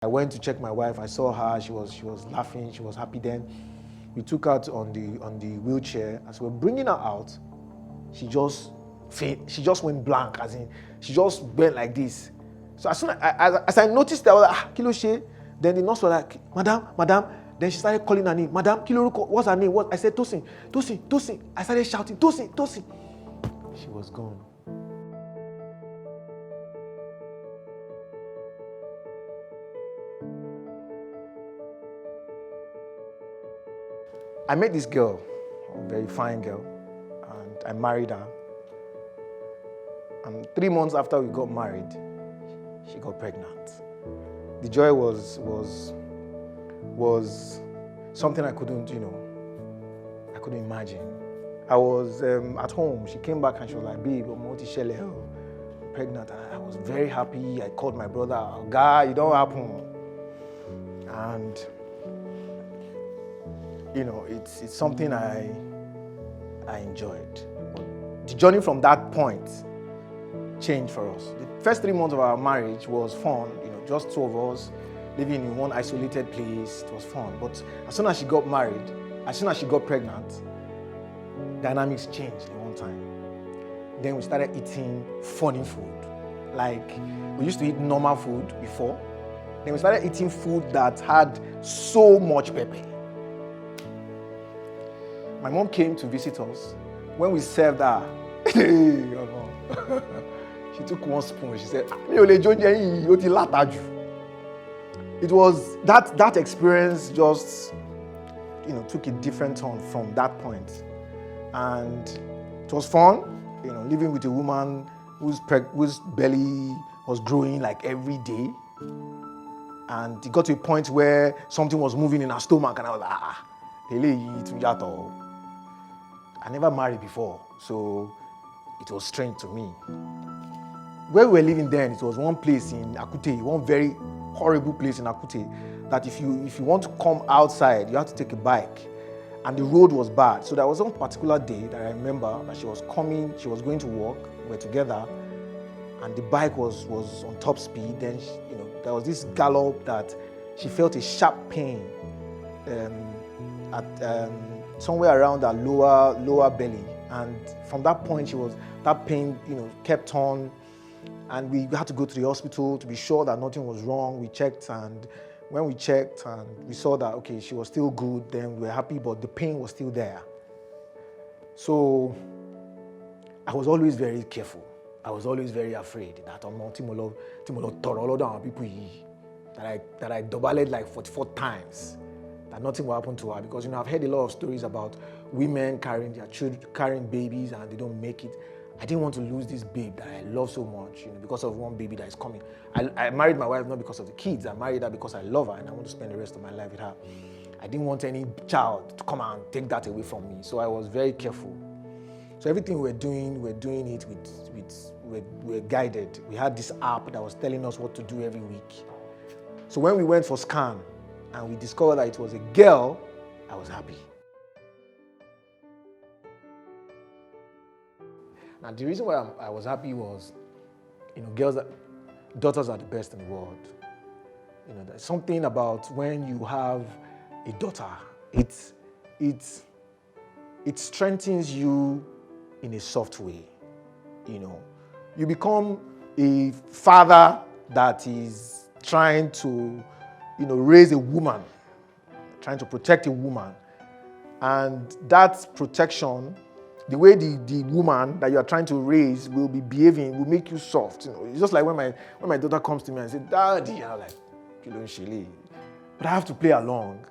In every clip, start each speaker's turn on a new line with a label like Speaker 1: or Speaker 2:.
Speaker 1: I went to check my wife. I saw her. She was laughing. She was happy. Then we took her on the wheelchair. As we were bringing her out, she just went blank. As in, she just went like this. So as I noticed that, I was like, kilo she. Then the nurse was like, madam. Then she started calling her name. Madam, kilo, what's her name? What? I said, Tosin. I started shouting, Tosin. She was gone. I met this girl, a very fine girl, and I married her. And 3 months after we got married, she got pregnant. The joy was something I couldn't imagine. I was at home. She came back and she was like, babe, I'm pregnant. And I was very happy. I called my brother, oh, guy, it don't happen. And it's something I enjoyed. The journey from that point changed for us. The first 3 months of our marriage was fun, just two of us living in one isolated place. It was fun. But as soon as she got married, as soon as she got pregnant, dynamics changed in one time. Then we started eating funny food. Like, we used to eat normal food before. Then we started eating food that had so much pepper. My mom came to visit us. When we served her, she took one spoon. She said, it was that experience just took a different turn from that point. And it was fun, living with a woman whose belly was growing like every day. And it got to a point where something was moving in her stomach, and I was like, I never married before, so it was strange to me. Where we were living then, it was one place in Akute, one very horrible place in Akute, that if you want to come outside, you have to take a bike. And the road was bad. So there was one particular day that I remember that she was going to work, we were together, and the bike was on top speed. Then there was this gallop that she felt a sharp pain at somewhere around her lower belly, and from that point that pain kept on, and we had to go to the hospital to be sure that nothing was wrong. We checked, and when we checked and we saw that okay, she was still good, then we were happy, but the pain was still there. So I was always very careful. I was always very afraid that I doubled like 44 times. That nothing will happen to her, because I've heard a lot of stories about women carrying their children, carrying babies, and they don't make it. I didn't want to lose this babe that I love so much, because of one baby that is coming. I married my wife not because of the kids. I married her because I love her and I want to spend the rest of my life with her. I didn't want any child to come and take that away from me, so I was very careful. So everything we're doing it we're guided. We had this app that was telling us what to do every week. So when we went for scan, and we discovered that it was a girl, I was happy. Now, the reason why I was happy was, daughters are the best in the world. There's something about when you have a daughter, it strengthens you in a soft way. You become a father that is trying to raise a woman, trying to protect a woman. And that protection, the way the woman that you are trying to raise will be behaving, will make you soft. It's just like when my daughter comes to me and says, Daddy, I'm like, but I have to play along.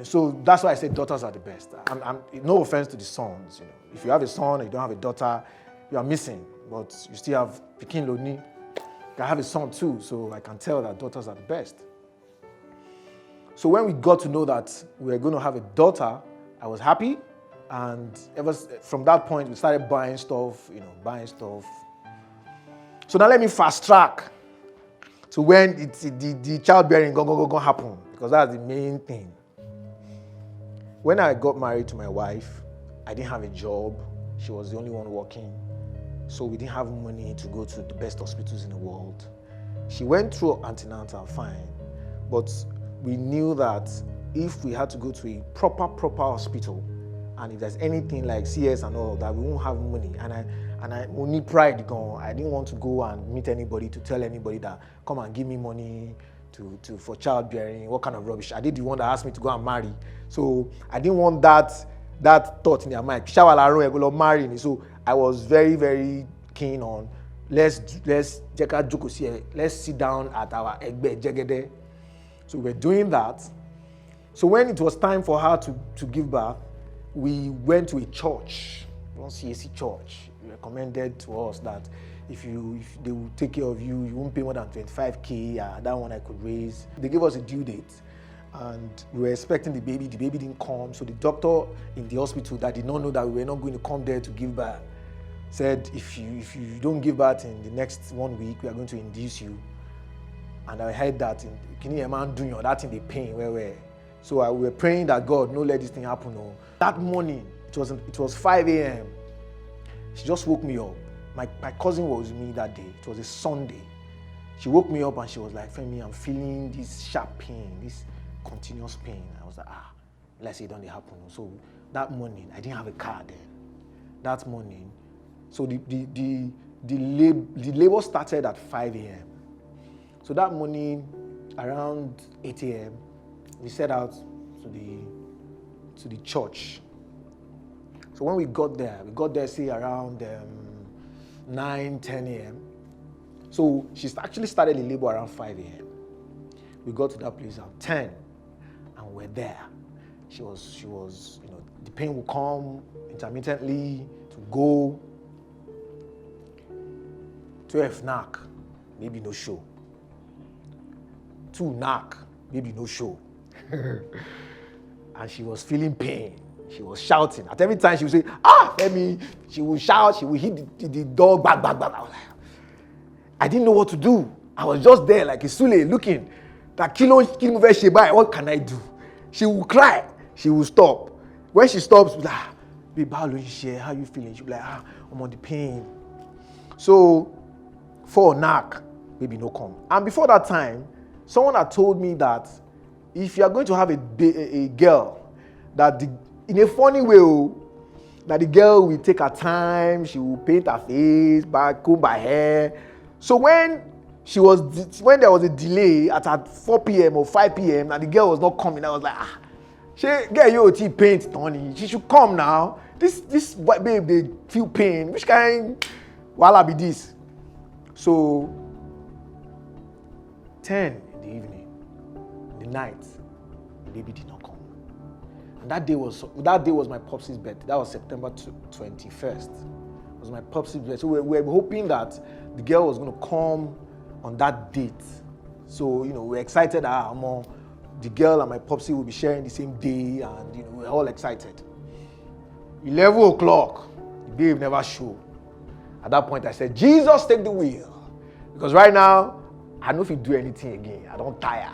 Speaker 1: So that's why I say daughters are the best. I'm no offense to the sons. If you have a son and you don't have a daughter, you are missing. But you still have Pikin Loni. I have a son too, so I can tell that daughters are the best. So when we got to know that we were going to have a daughter, I was happy. And from that point, we started buying stuff. So now let me fast track to when the childbearing going happen, because that's the main thing. When I got married to my wife, I didn't have a job. She was the only one working. So we didn't have money to go to the best hospitals in the world. She went through antenatal fine, but we knew that if we had to go to a proper hospital, and if there's anything like CS and all that, we won't have money. And I only pride gone. I didn't want to go and meet anybody to tell anybody that come and give me money for childbearing. What kind of rubbish? I did the one that asked me to go and marry. So I didn't want that thought in their mind. Marry. So I was very, very keen on let's sit down at our egbe jegede. So we're doing that. So when it was time for her to give birth, we went to a church, one CAC church. It recommended to us that if they will take care of you, you won't pay more than 25K. That one I could raise. They gave us a due date, and we were expecting the baby. The baby didn't come, so the doctor in the hospital that did not know that we were not going to come there to give birth said, if you don't give birth in the next 1 week, we are going to induce you. And I heard that can you imagine that in the pain where. So we were praying that God, no let this thing happen. No. That morning, it was 5 a.m. She just woke me up. My cousin was with me that day. It was a Sunday. She woke me up and she was like, Femi, I'm feeling this sharp pain, this continuous pain. I was like, let's say it don't happen. So that morning, I didn't have a car then. That morning, so the labor started at 5 a.m. So that morning, around 8 a.m., we set out to the church. So when we got there say around 9, 10 a.m. So she actually started the labor around 5 a.m. We got to that place at 10, and we're there. She was, the pain will come intermittently to go. 12 knock, maybe no show. 2 knock, maybe no show. And she was feeling pain. She was shouting. At every time she would say, Femi, she would shout, she would hit the door, bang. I was like, I didn't know what to do. I was just there like a Sule looking. What can I do? She would cry. She would stop. When she stops, she'll be like, babe, how you feeling? She'll be like, I'm on the pain. So, 4 knock, baby, no come. And before that time, someone had told me that if you are going to have a girl, that in a funny way, that the girl will take her time, she will paint her face, comb her hair. So when there was a delay at 4 p.m. or 5 p.m. and the girl was not coming, I was like, she get your paint, Tony. She should come now. This babe, they feel pain. Which kind wala be this? So 10 in the evening, in the night, the baby did not come. And that day was my popsy's birthday. That was September 21st. It was my popsy's birthday. So we were hoping that the girl was going to come on that date. So, we're excited that the girl and my popsy will be sharing the same day, and we're all excited. 11 o'clock, the babe never showed. At that point, I said, Jesus, take the wheel. Because right now, I don't know if you do anything again. I don't tire.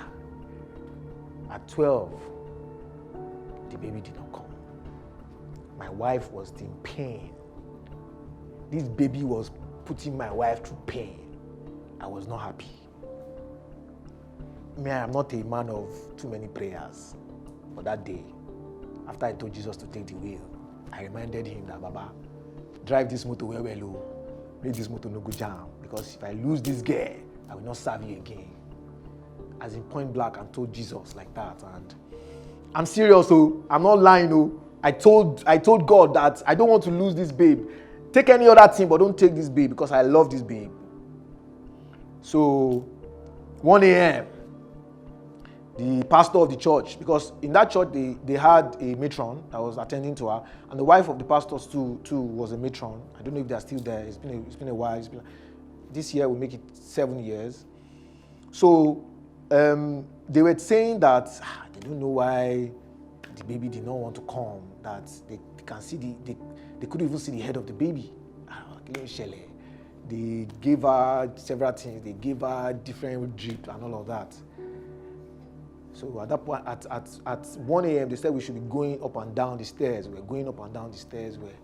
Speaker 1: At 12, the baby did not come. My wife was in pain. This baby was putting my wife through pain. I was not happy. I am not a man of too many prayers. But that day, after I told Jesus to take the wheel, I reminded him that, Baba, drive this motor well, make this motor no go jam. Because if I lose this girl, I will not serve you again. As in point blank, I told Jesus like that. And I'm serious, I'm not lying. I told God that I don't want to lose this babe. Take any other thing, but don't take this babe because I love this babe. So 1 a.m., the pastor of the church, because in that church they had a matron that was attending to her, and the wife of the pastor too was a matron. I don't know if they're still there. It's been a while. This year will make it 7 years. So they were saying that they don't know why the baby did not want to come. That they can see they couldn't even see the head of the baby. They gave her several things. They gave her different drip and all of that. So at that point, at 1 a.m., they said we should be going up and down the stairs. We're going up and down the stairs where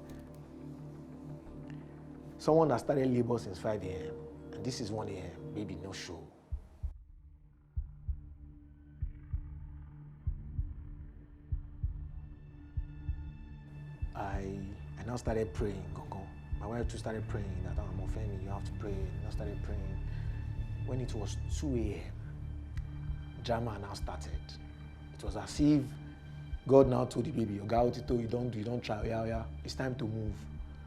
Speaker 1: someone that started labor since 5 a.m. and this is 1 a.m. Baby no show. I now started praying. My wife too started praying that I'm Femi, you have to pray. And I started praying. When it was 2 a.m., drama now started. It was as if God now told the baby, you don't try, yeah, it's time to move.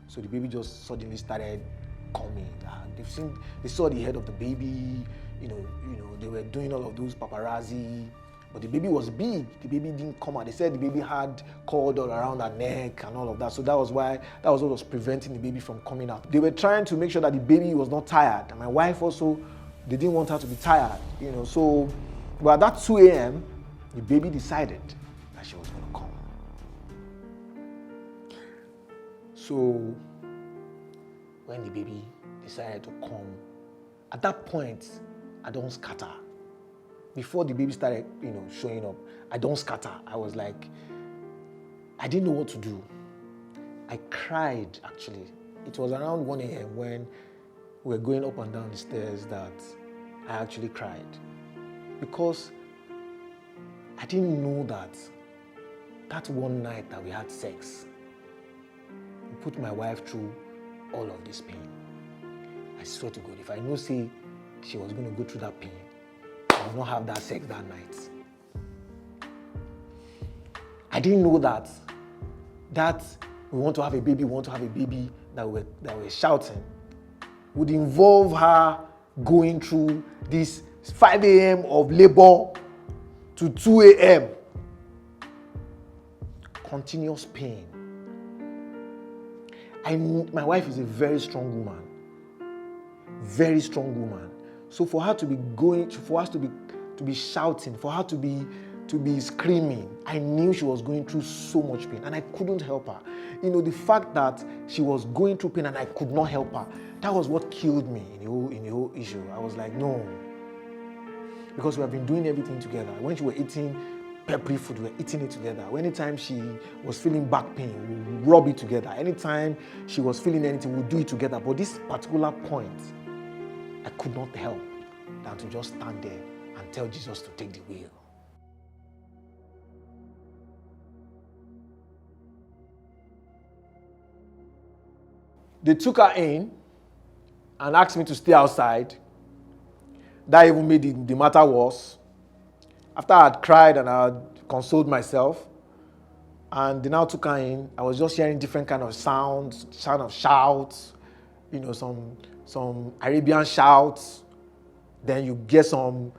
Speaker 1: So the baby just suddenly started coming. They saw the head of the baby, they were doing all of those paparazzi, but the baby was big. The baby didn't come out. They said the baby had cord all around her neck and all of that. So that was what was preventing the baby from coming out. They were trying to make sure that the baby was not tired. And my wife also, they didn't want her to be tired, So, but at that 2 a.m., the baby decided that she was going to come. So, when the baby decided to come, at that point, I don't scatter. Before the baby started, showing up, I don't scatter. I was like, I didn't know what to do. I cried, actually. It was around 1 a.m. when we were going up and down the stairs that I actually cried. Because I didn't know that one night that we had sex, it put my wife through all of this pain. I swear to God, if I know say she was going to go through that pain, I will not have that sex that night. I didn't know that we want to have a baby, that we're shouting would involve her going through this 5 a.m. of labor to 2 a.m. continuous pain. My wife is a very strong woman. Very strong woman. So for her to be for us to be shouting, for her to be screaming, I knew she was going through so much pain and I couldn't help her. The fact that she was going through pain and I could not help her, that was what killed me in the whole issue. I was like, no. Because we have been doing everything together. When she was eating peppery food, we were eating it together. Anytime she was feeling back pain, we would rub it together. Anytime she was feeling anything, we would do it together. But this particular point, I could not help than to just stand there and tell Jesus to take the wheel. They took her in and asked me to stay outside. That even made the matter worse. After I had cried and I had consoled myself, and they now took her in, I was just hearing different kind of sounds, sound of shouts, some Arabian shouts. Then you get some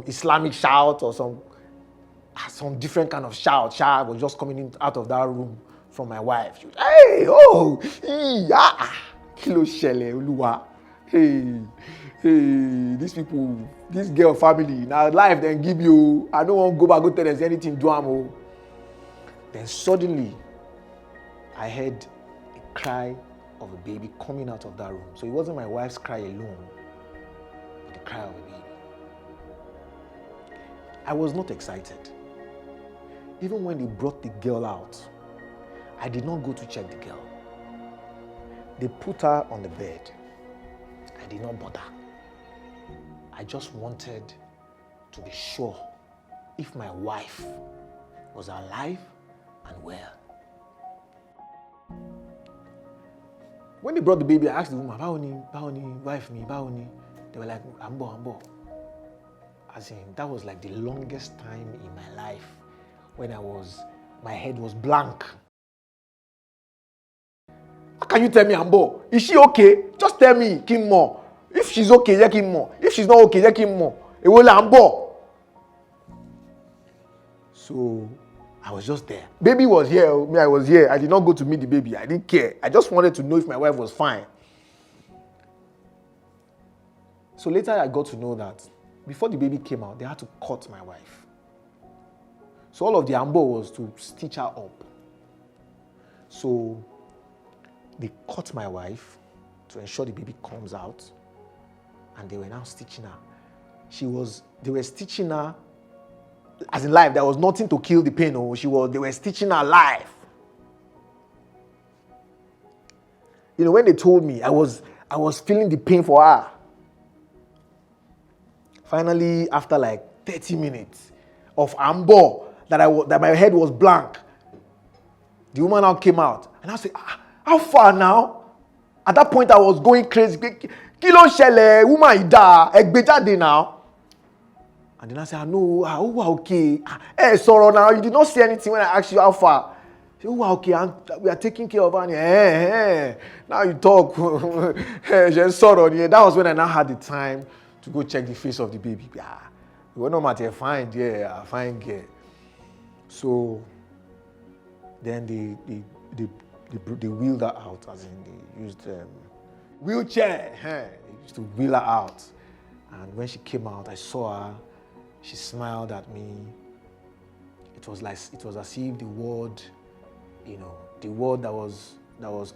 Speaker 1: Islamic shout or some different kind of shout. Shout was just coming in out of that room from my wife. She was, hey, oh, kilo shele oluwa, hey, these people, this girl family, now life then give you. I don't want to go back go tell them anything do am. Then suddenly, I heard a cry of a baby coming out of that room. So it wasn't my wife's cry alone, but the cry of a baby. I was not excited. Even when they brought the girl out, I did not go to check the girl. They put her on the bed. I did not bother. I just wanted to be sure if my wife was alive and well. When they brought the baby, I asked the woman, Baoni, wife me, Baoni. They were like, Ambo. As in, that was like the longest time in my life when my head was blank. How can you tell me, Ambo? Is she okay? Just tell me, Kim more. If she's okay, let him more. If she's not okay, let him more. It will Ambo. So I was just there. Baby was here. Me, I was here. I did not go to meet the baby. I didn't care. I just wanted to know if my wife was fine. So later I got to know that before the baby came out, they had to cut my wife. So all of the ambo was to stitch her up. So they cut my wife to ensure the baby comes out, and they were now stitching her. They were stitching her as in life. There was nothing to kill the pain. They were stitching her live. When they told me, I was feeling the pain for her. Finally, after like 30 minutes of ambo, that my head was blank, The woman now came out. And I said, how far now? At that point, I was going crazy. Kí ló ń ṣẹlẹ̀, woman ìdá, ẹ gbé jáde now. And then I said, no, okay. Sorrow now, you did not say anything when I asked you how far. I said, okay, we are taking care of her. Now you talk. Sorrow. That was when I now had the time to go check the face of the baby. You were no matter fine, fine girl. So then they wheeled her out, as in they used wheelchair. They used to wheel her out. And when she came out, I saw her. She smiled at me. It was as if the world, the world that was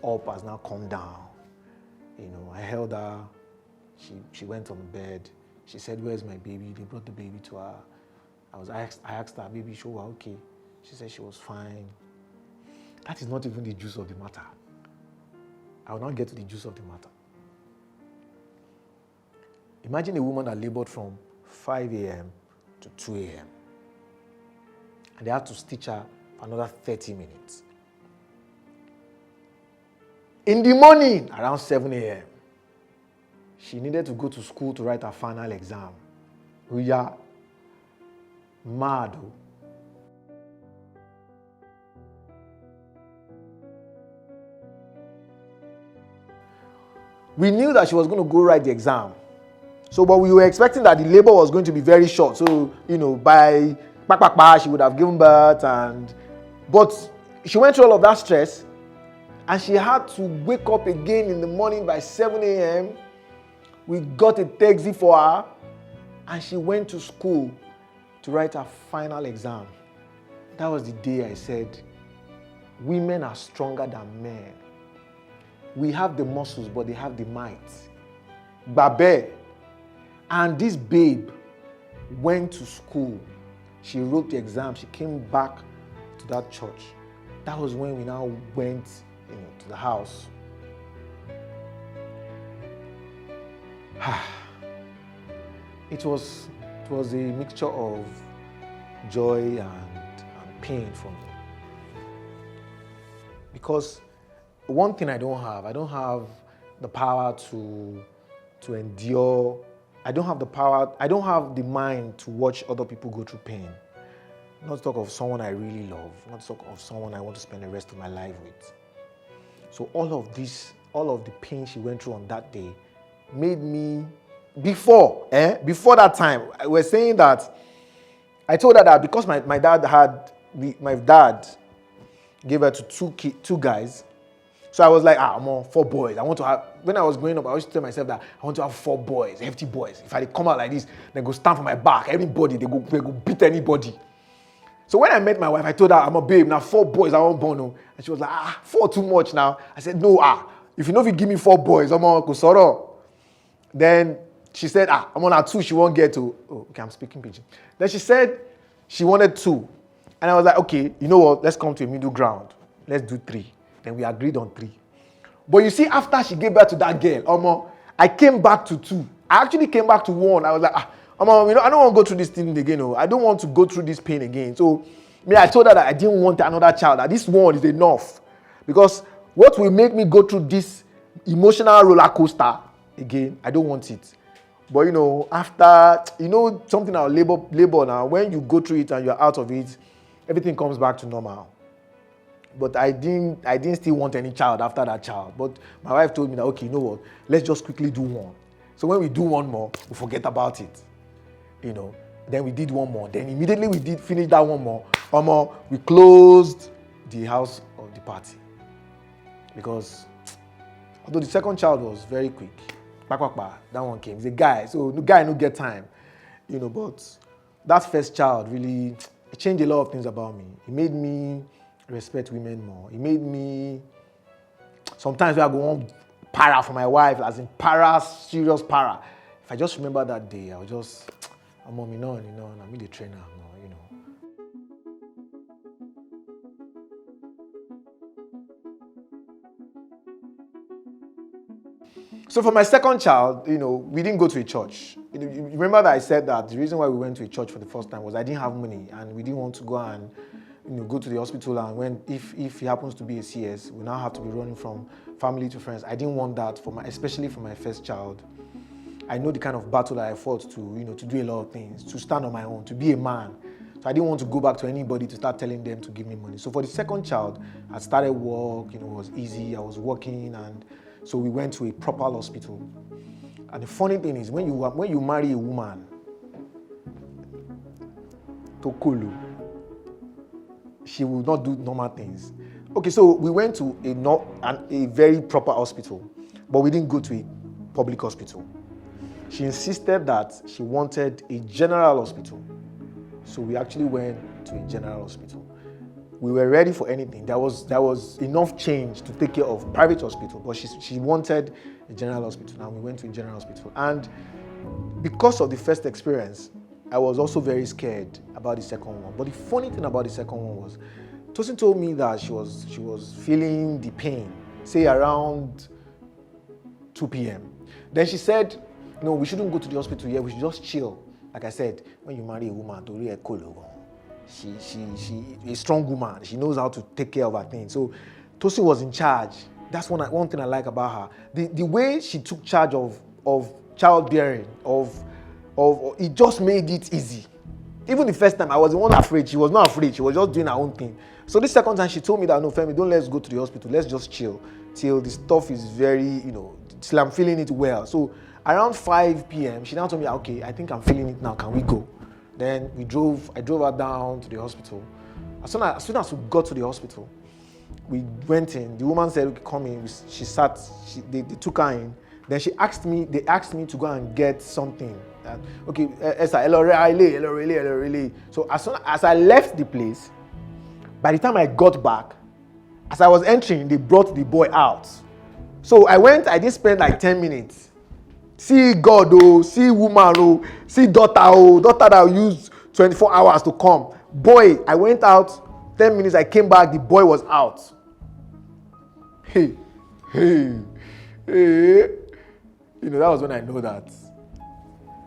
Speaker 1: up has now come down. I held her. She went on the bed. She said, "Where's my baby?" They brought the baby to her. I asked her, "Baby, show her okay?" She said she was fine. That is not even the juice of the matter. I will not get to the juice of the matter. Imagine a woman that labored from 5 a.m. to 2 a.m. and they had to stitch her for another 30 minutes. In the morning, around 7 a.m., she needed to go to school to write her final exam. We are mad. We knew that she was going to go write the exam. So, but we were expecting that the labor was going to be very short. So, by she would have given birth, but she went through all of that stress, and she had to wake up again in the morning by 7 a.m. We got a taxi for her, and she went to school to write her final exam. That was the day I said, women are stronger than men. We have the muscles, but they have the might. Babe. And this babe went to school. She wrote the exam. She came back to that church. That was when we now went to the house. It was a mixture of joy and pain for me. Because one thing I don't have the power to endure. I don't have the mind to watch other people go through pain. Not to talk of someone I really love, not to talk of someone I want to spend the rest of my life with. So all of the pain she went through on that day made me, before that time, I was saying that, I told her that because my dad gave her to two guys. So I was like, I'm on 4 boys. When I was growing up, I used to tell myself that I want to have 4 boys, hefty boys. If I come out like this, they go stand for my back. Everybody, they go beat anybody. So when I met my wife, I told her, I'm a babe, now 4 boys, I want born. And she was like, 4 too much now. I said, no, if you know if you give me 4 boys, I'm on Kusoro. Then she said, I'm on 2, she won't get to. Oh, okay, I'm speaking pidgin. Then she said she wanted 2. And I was like, okay, you know what, let's come to a middle ground. Let's do 3. Then we agreed on 3. But you see, after she gave birth to that girl, I came back to 2. I actually came back to 1. I was like, I don't want to go through this thing again. I don't want to go through this pain again. So, I told her that I didn't want another child, that this one is enough. Because what will make me go through this emotional roller coaster again, I don't want it. But, after, something I'll labor now, when you go through it and you're out of it, everything comes back to normal. But I didn't still want any child after that child. But my wife told me that, okay, you know what, let's just quickly do 1. So when we do 1 more, we forget about it. Then we did 1 more. Then immediately we did finish that 1 more. We closed the house of the party. Because although the second child was very quick, that one came. He's a guy, so the guy no get time. But that first child really changed a lot of things about me. It made me respect women more. It made me, sometimes when I go on para for my wife, as in serious para. If I just remember that day, I'll just, I'm the trainer, So for my second child, we didn't go to a church. You remember that I said that the reason why we went to a church for the first time was I didn't have money and we didn't want to go and, go to the hospital, and if he happens to be a CS, we now have to be running from family to friends. I didn't want that especially for my first child. I know the kind of battle that I fought to do a lot of things, to stand on my own, to be a man. So I didn't want to go back to anybody to start telling them to give me money. So for the second child, I started work, it was easy, I was working, and so we went to a proper hospital. And the funny thing is, when you marry a woman, Tokolo, she will not do normal things. Okay, so we went to a very proper hospital, but we didn't go to a public hospital. She insisted that she wanted a general hospital. So we actually went to a general hospital. We were ready for anything. There was enough change to take care of private hospital, but she wanted a general hospital, and we went to a general hospital. And because of the first experience, I was also very scared about the second one. But the funny thing about the second one was, Tosin told me that she was feeling the pain, say around 2 p.m. Then she said, no, we shouldn't go to the hospital yet, we should just chill. Like I said, when you marry a woman, she a strong woman, she knows how to take care of her things. So Tosin was in charge. That's one thing I like about her. The way she took charge of childbearing, it just made it easy. Even the first time, I was the one afraid. She was not afraid. She was just doing her own thing. So this second time, she told me that, no, Femi, let's go to the hospital. Let's just chill till the stuff is very, till I'm feeling it well. So around 5 p.m., she now told me, okay, I think I'm feeling it now. Can we go? Then I drove her down to the hospital. As soon as we got to the hospital, we went in. The woman said, okay, come in. She sat. They took her in. Then they asked me to go and get something. Okay, Esther, relay. So as soon as I left the place, by the time I got back, as I was entering, they brought the boy out. So I didn't spend like 10 minutes. See God, see woman, see daughter that will use 24 hours to come. Boy, I went out, 10 minutes, I came back, the boy was out. Hey. That was when I know that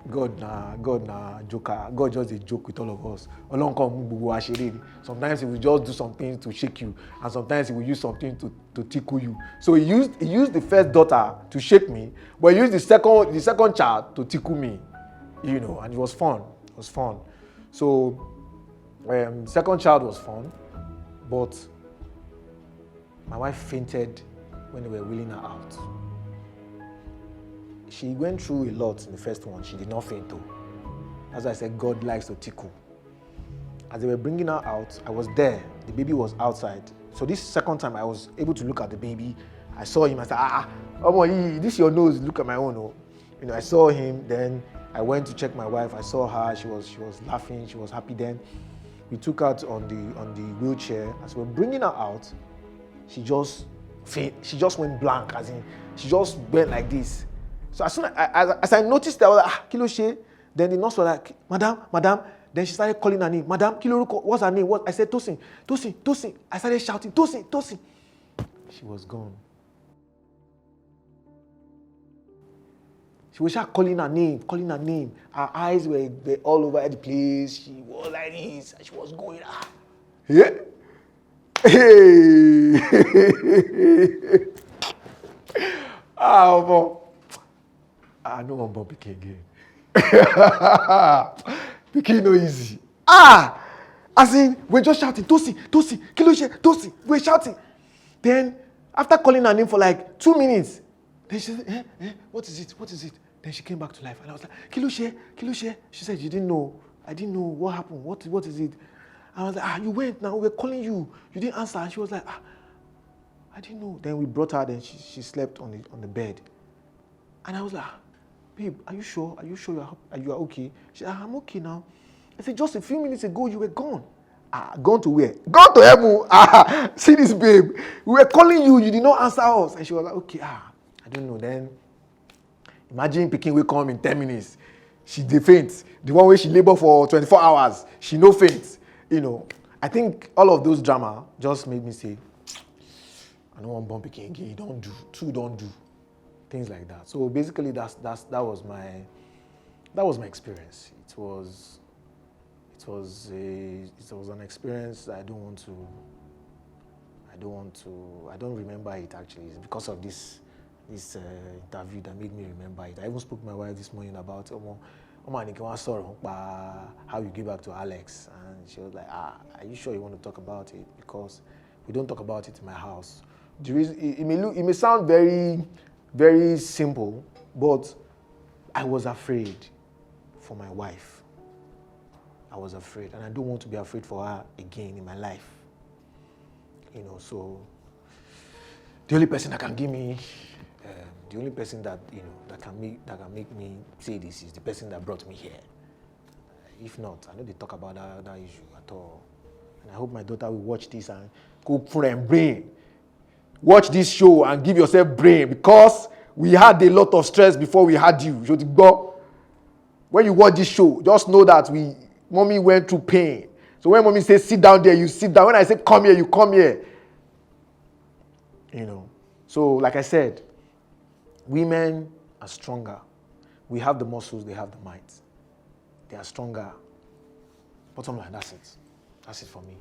Speaker 1: God na joker. God just a joke with all of us. Sometimes he will just do something to shake you, and sometimes he will use something to tickle you. So he used the first daughter to shake me, but he used the second child to tickle me. And it was fun. It was fun. So second child was fun, but my wife fainted when they were wheeling her out. She went through a lot in the first one. She did not faint though. As I said, God likes to tickle. As they were bringing her out, I was there. The baby was outside. So this second time, I was able to look at the baby. I saw him. I said, this is your nose. Look at my own. I saw him. Then I went to check my wife. I saw her. She was laughing. She was happy. Then we took her on the wheelchair. As we were bringing her out, she just went blank. As in, she just went like this. So as soon as I noticed that, I was like, Kiloshe. Then the nurse was like, Madam. Then she started calling her name. Madam, Kiloruko, what's her name? I said, Tosin. I started shouting, Tosin. She was gone. She was just calling her name. Her eyes were all over the place. She was like this. And she was going, yeah. Hey. I know I'm Bob Pikin again. Pikin no easy. As in, we're just shouting, Tosin, Kiloshe, Tosin. We're shouting. Then, after calling her name for like 2 minutes, then she said, what is it? Then she came back to life. And I was like, Kiloshe. She said, you didn't know. I didn't know. What happened? What is it? I was like, you went now. We're calling you. You didn't answer. And she was like, I didn't know. Then we brought her. Then she slept on the bed. And I was like, babe, are you sure? Are you are okay? She said, I'm okay now. I said, just a few minutes ago, you were gone. Gone to where? Gone to heaven. See this, babe. We were calling you. You did not answer us. And she was like, okay, I don't know. Then, imagine Pikin will come in 10 minutes. She faints. The one way she labor for 24 hours, she no faints. I think all of those drama just made me say, I don't want born Pikin again. Don't do. Things like that. So basically, that was my experience. It was was an experience I don't remember it actually. It's because of this interview that made me remember it. I even spoke to my wife this morning about how you give back to Alex, and she was like, are you sure you want to talk about it? Because we don't talk about it in my house. The reason, it may sound very, very simple, but I was afraid for my wife. I was afraid, and I don't want to be afraid for her again in my life. So the only person that can give me, the only person that that can make me say this is the person that brought me here. If not, I know they talk about that issue at all. And I hope my daughter will watch this and go for and brain. Watch this show and give yourself brain, because we had a lot of stress before we had you. When you watch this show, just know that mommy went through pain. So when mommy says sit down there, you sit down. When I say come here, you come here. So like I said, women are stronger. We have the muscles, they have the might. They are stronger. Bottom line, that's it. That's it for me.